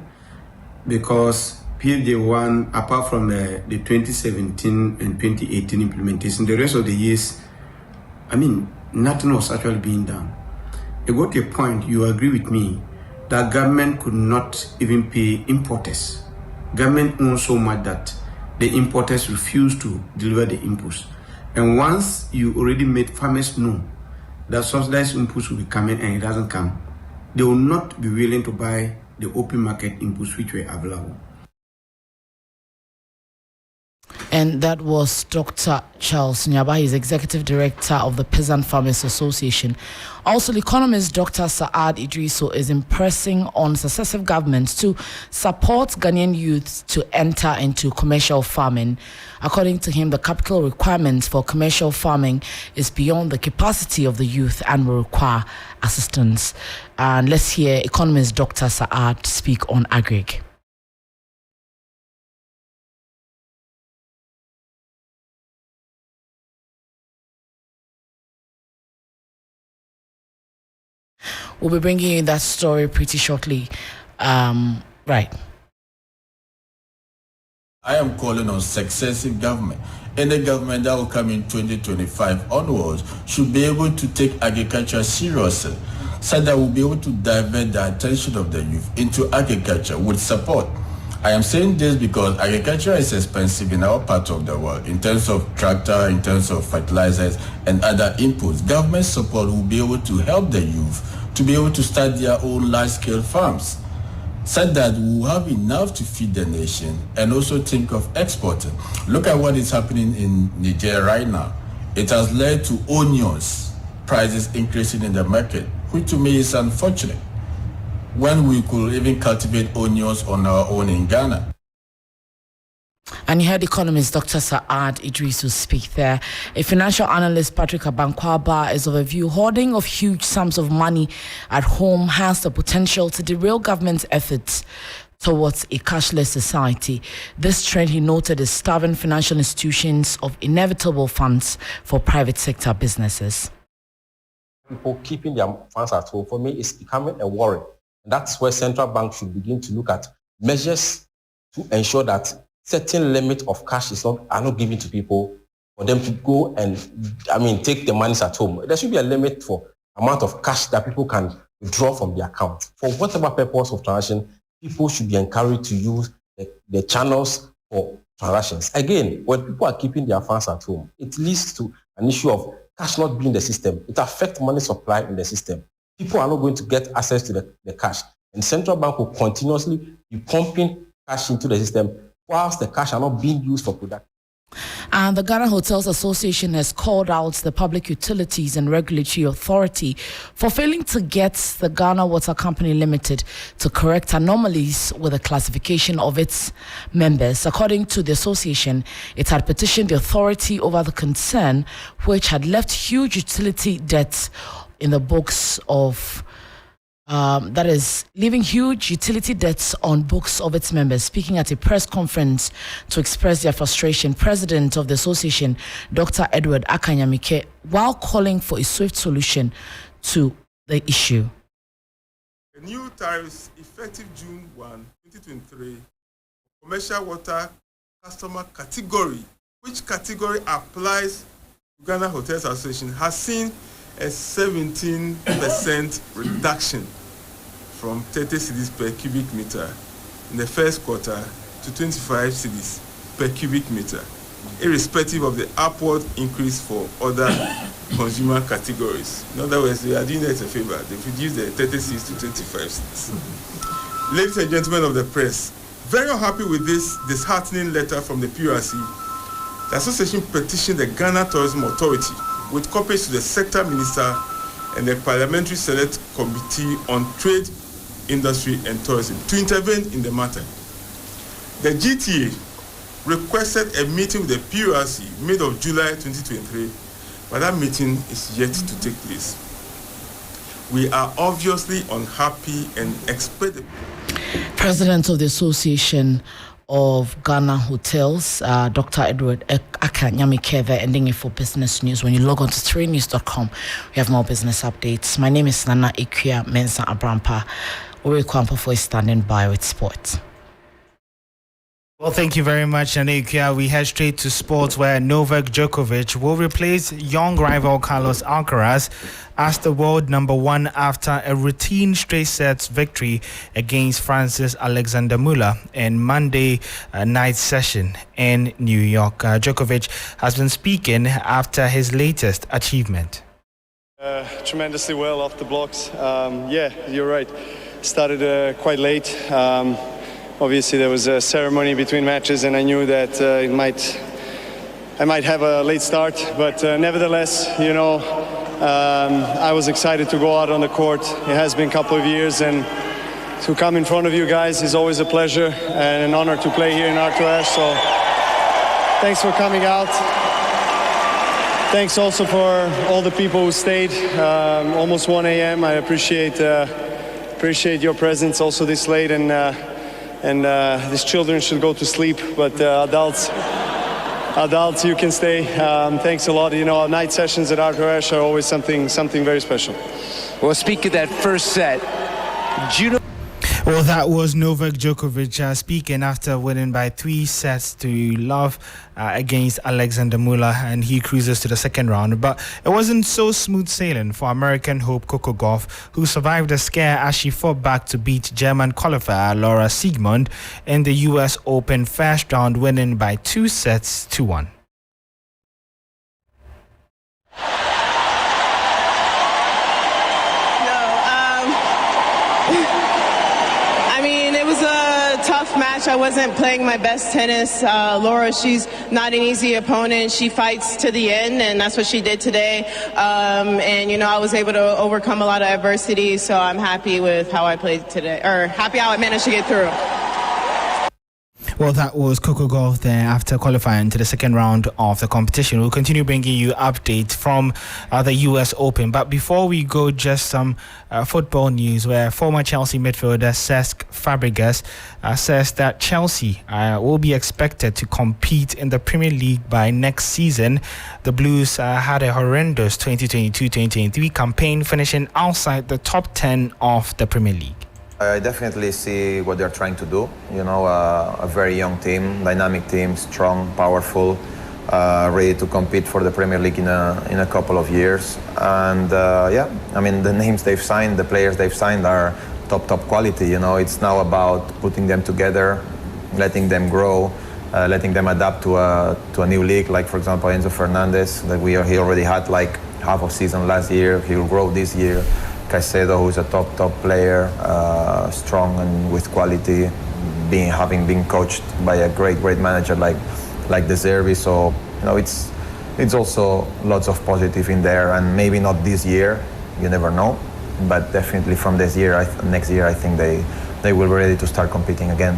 because PFD1, apart from the 2017 and 2018 implementation, the rest of the years, nothing was actually being done. It got to a point, you agree with me, that government could not even pay importers. Government owns so much that the importers refuse to deliver the inputs. And once you already made farmers know that subsidized inputs will be coming and it doesn't come, they will not be willing to buy the open market inputs which were available. And that was Dr. Charles Nyaba. He's Executive Director of the Peasant Farmers Association. Also, the economist Dr. Saad Idrisu is impressing on successive governments to support Ghanaian youth to enter into commercial farming. According to him, the capital requirements for commercial farming is beyond the capacity of the youth and will require assistance. And let's hear economist Dr. Saad speak on agric. We'll be bringing you that story pretty shortly. Right. I am calling on successive government. Any government that will come in 2025 onwards should be able to take agriculture seriously, so that we'll be able to divert the attention of the youth into agriculture with support. I am saying this because agriculture is expensive in our part of the world in terms of tractor, in terms of fertilizers and other inputs. Government support will be able to help the youth to be able to start their own large-scale farms, so that we will have enough to feed the nation and also think of exporting. Look at what is happening in Nigeria right now. It has led to onions prices increasing in the market, which to me is unfortunate, when we could even cultivate onions on our own in Ghana. And you heard economist Dr. Saad Idrisu speak there. A financial analyst, Patrick Abankwaba, is of a view hoarding of huge sums of money at home has the potential to derail government's efforts towards a cashless society. This trend, he noted, is starving financial institutions of inevitable funds for private sector businesses. People keeping their funds at home, for me, is becoming a worry. And that's where central banks should begin to look at measures to ensure that certain limit of cash are not given to people for them to go and, take the monies at home. There should be a limit for amount of cash that people can withdraw from their account. For whatever purpose of transaction, people should be encouraged to use the channels for transactions. Again, when people are keeping their funds at home, it leads to an issue of cash not being in the system. It affects money supply in the system. People are not going to get access to the cash. And central bank will continuously be pumping cash into the system whilst the cash are not being used for production. And the Ghana Hotels Association has called out the Public Utilities and Regulatory Authority for failing to get the Ghana Water Company Limited to correct anomalies with the classification of its members. According to the association, it had petitioned the authority over the concern, which had left huge utility debts in the books of that is leaving huge utility debts on books of its members. Speaking at a press conference to express their frustration, President of the association, Dr. Edward Akanyamike, while calling for a swift solution to the issue. The new tariffs effective June 1, 2023, commercial water customer category, which category applies to Ghana Hotels Association, has seen a 17% reduction from 30 cedis per cubic meter in the first quarter to 25 cedis per cubic meter, irrespective of the upward increase for other consumer categories. In other words, they are doing us a favor. They've reduced the 30 cedis to 25 cedis. Ladies and gentlemen of the press, very unhappy with this disheartening letter from the PRC. The association petitioned the Ghana Tourism Authority with copies to the sector minister and the Parliamentary Select Committee on Trade, Industry and Tourism to intervene in the matter. The GTA requested a meeting with the PRC mid of July 2023, but that meeting is yet to take place. We are obviously unhappy and expect the President of the Association of Ghana Hotels, Dr. Edward Akanyamike, ending it for business news. When you log on to 3news.com, we have more business updates. My name is Nana Ikuya Mensa Abrampa. Uri Kwampa for standing by with sports. Well, thank you very much, Anikia. We head straight to sports, where Novak Djokovic will replace young rival Carlos Alcaraz as the world number one after a routine straight sets victory against Francis Alexander Muller in Monday night session in New York. Djokovic has been speaking after his latest achievement. Tremendously well off the blocks. Yeah, you're right. Started quite late. Obviously, there was a ceremony between matches, and I knew that it might I might have a late start, but nevertheless, you know, I was excited to go out on the court. It has been a couple of years, and to come in front of you guys is always a pleasure and an honor to play here in R2S. So thanks for coming out. Thanks also for all the people who stayed. Almost 1 a.m. I appreciate your presence also this late, and these children should go to sleep, but adults, you can stay. Thanks a lot. You know, our night sessions at R2S are always something very special. Well, speak of that first set, Juno. Well, that was Novak Djokovic speaking after winning by 3-0 against Alexander Muller, and he cruises to the second round. But it wasn't so smooth sailing for American hope Coco Gauff, who survived a scare as she fought back to beat German qualifier Laura Siegemund in the US Open first round, winning by 2-1. Match. I wasn't playing my best tennis. Laura, she's not an easy opponent. She fights to the end, and that's what she did today. And you know, I was able to overcome a lot of adversity, so I'm happy with how I played today, or happy how I managed to get through. Well, that was Coco Gauff there after qualifying to the second round of the competition. We'll continue bringing you updates from the US Open. But before we go, just some football news where former Chelsea midfielder Cesc Fabregas says that Chelsea will be expected to compete in the Premier League by next season. The Blues had a horrendous 2022-2023 campaign, finishing outside the top 10 of the Premier League. I definitely see what they're trying to do. You know, a very young team, dynamic team, strong, powerful, ready to compete for the Premier League in a couple of years. And yeah, I mean, the names they've signed, the players they've signed are top quality. You know, it's now about putting them together, letting them grow, letting them adapt to a new league. Like, for example, Enzo Fernandez, that he already had like half of season last year. He'll grow this year. Caicedo, who's a top player, strong and with quality, having been coached by a great manager like De Zerbi. So, you know, it's also lots of positive in there, and maybe not this year, you never know, but definitely from this year, next year, I think they will be ready to start competing again.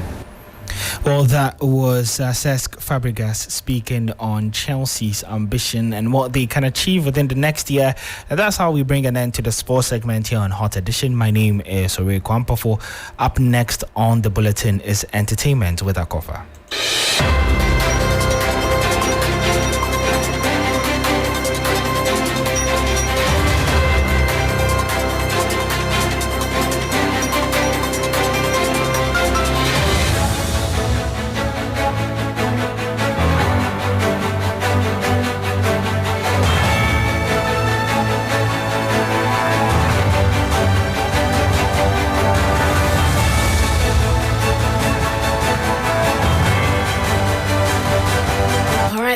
Well, that was Cesc Fabregas speaking on Chelsea's ambition and what they can achieve within the next year. And that's how we bring an end to the sports segment here on Hot Edition. My name is Ore Kwampafo. Up next on the bulletin is entertainment with Akofa.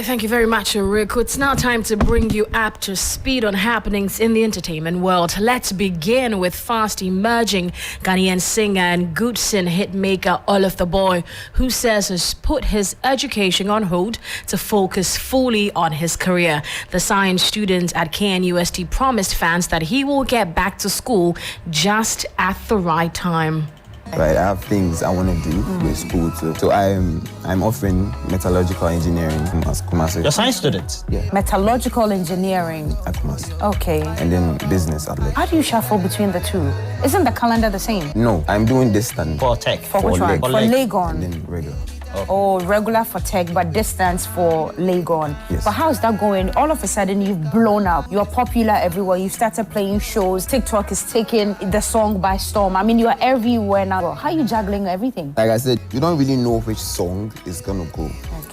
Thank you very much, Rick. It's now time to bring you up to speed on happenings in the entertainment world. Let's begin with fast emerging Ghanaian singer and Goodson hitmaker Olaf the Boy, who says has put his education on hold to focus fully on his career. The science student at KNUST promised fans that he will get back to school just at the right time. Right, I have things I want to do with school too. So I'm offering metallurgical engineering at Kumasi. You're a science student? Yeah. Metallurgical engineering. At Kumasi. Okay. And then business at Lake. How do you shuffle between the two? Isn't the calendar the same? No, I'm doing distance. For tech? For which one? For Legon. And then regular. Oh, regular for tech, but distance for Legon. Yes. But how's that going? All of a sudden, you've blown up. You're popular everywhere. You started playing shows. TikTok is taking the song by storm. I mean, you're everywhere now. How are you juggling everything? Like I said, you don't really know which song is gonna go.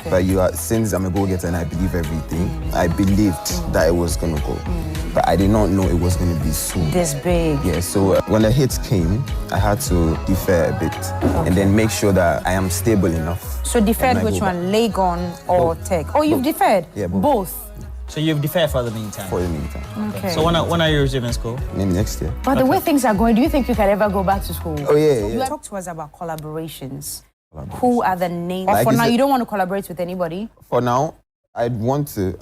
Okay. But since I'm a go-getter and I believe everything, I believed that it was gonna go. But I did not know it was gonna be so this big. Yeah, so when the hits came, I had to defer a bit and then make sure that I am stable enough. So deferred which one, Legon or Tech? Oh, you've deferred? Yeah, both. So you've deferred for the meantime? For the meantime. Okay. So when are you resuming school? Maybe next year. But the way things are going, do you think you can ever go back to school? Oh, yeah. You talk to us about collaborations. Who are the names? Like for now, you don't want to collaborate with anybody? For now, I'd want to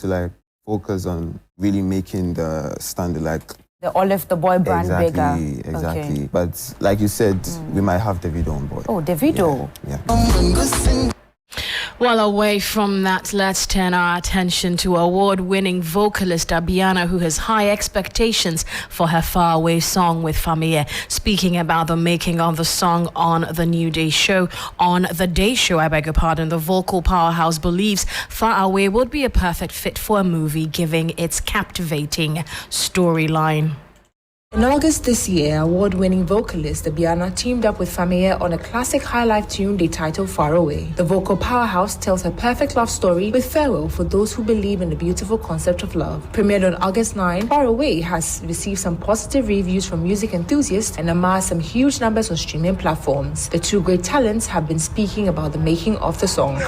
like focus on really making the standard like the Olive the Boy brand bigger. Exactly. Okay. But like you said, we might have Davido on board. Oh, Davido. Yeah. Well, away from that, let's turn our attention to award-winning vocalist Abiana, who has high expectations for her Faraway song with Famille. Speaking about the making of the song on the New Day show, the vocal powerhouse believes Faraway would be a perfect fit for a movie, given its captivating storyline. In August this year, award-winning vocalist Abiana teamed up with Famille on a classic high-life tune they titled Far Away. The vocal powerhouse tells her perfect love story with farewell for those who believe in the beautiful concept of love. Premiered on August 9, Far Away has received some positive reviews from music enthusiasts and amassed some huge numbers on streaming platforms. The two great talents have been speaking about the making of the song.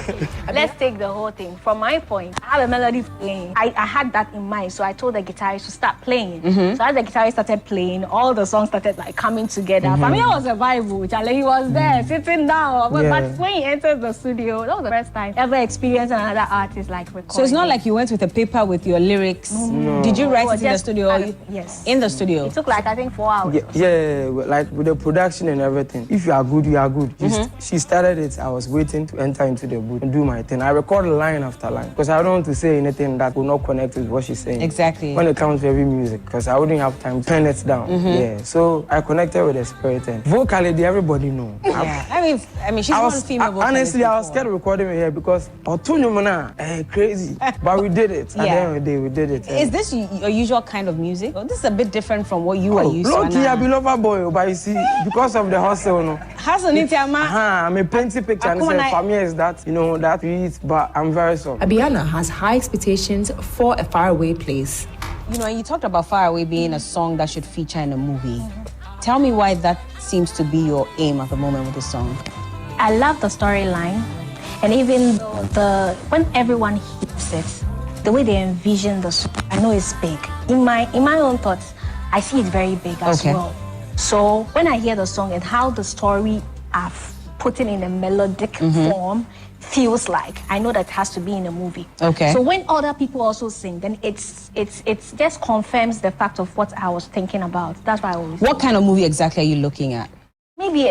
Let's take the whole thing. From my point, I have a melody playing. I had that in mind, so I told the guitarist to start playing. So as the guitarist started playing, all the songs started like coming together. For me, it was a vibe. He was there sitting down. But when he entered the studio, that was the first time ever experienced another artist like recording. So it's not like you went with a paper with your lyrics. No. Did you write it in the studio? Yes. In the studio? It took like I think 4 hours. Yeah, like with the production and everything. If you are good, you are good. She started it. I was waiting to enter into the booth and do my thing. I recorded line after line because I don't want to say anything that will not connect with what she's saying. Exactly. When it comes to every music, because I wouldn't have time to turn it down. Yeah, so I connected with the spirit and vocally, everybody know. Yeah. I mean, she's one female vocalist. Honestly, I was scared of recording her because crazy, but we did it. At the end of the day, we did it. Is this your usual kind of music? Well, this is a bit different from what you are used to. Low-key, I be lover boy, but you see, because of the hustle, no. I'm a plenty picture and say, for me, is that, that we eat, but I'm very sorry. Abiana has high expectations for A Faraway Place. You talked about Far Away being a song that should feature in a movie. Tell me why that seems to be your aim at the moment with this song. I love the storyline, and even when everyone hears it, the way they envision the song, I know it's big. In my own thoughts, I see it very big as well. So when I hear the song and how the story I've put it in a melodic form feels like, I know that it has to be in a movie. Okay. So when other people also sing, then it's just confirms the fact of what I was thinking about. That's why I always. What kind of movie exactly are you looking at? Maybe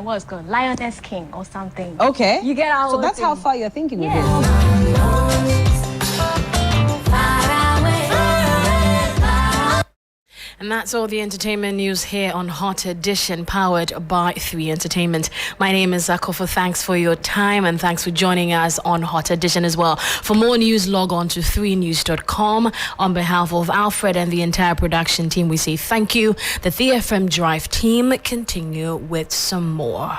what's called Lioness King or something. Okay. You get out. So that's how far you're thinking with it. And that's all the entertainment news here on Hot Edition, powered by 3 Entertainment. My name is Zakofa. Thanks for your time and thanks for joining us on Hot Edition as well. For more news, log on to 3news.com. On behalf of Alfred and the entire production team, we say thank you. The TFM Drive team continue with some more.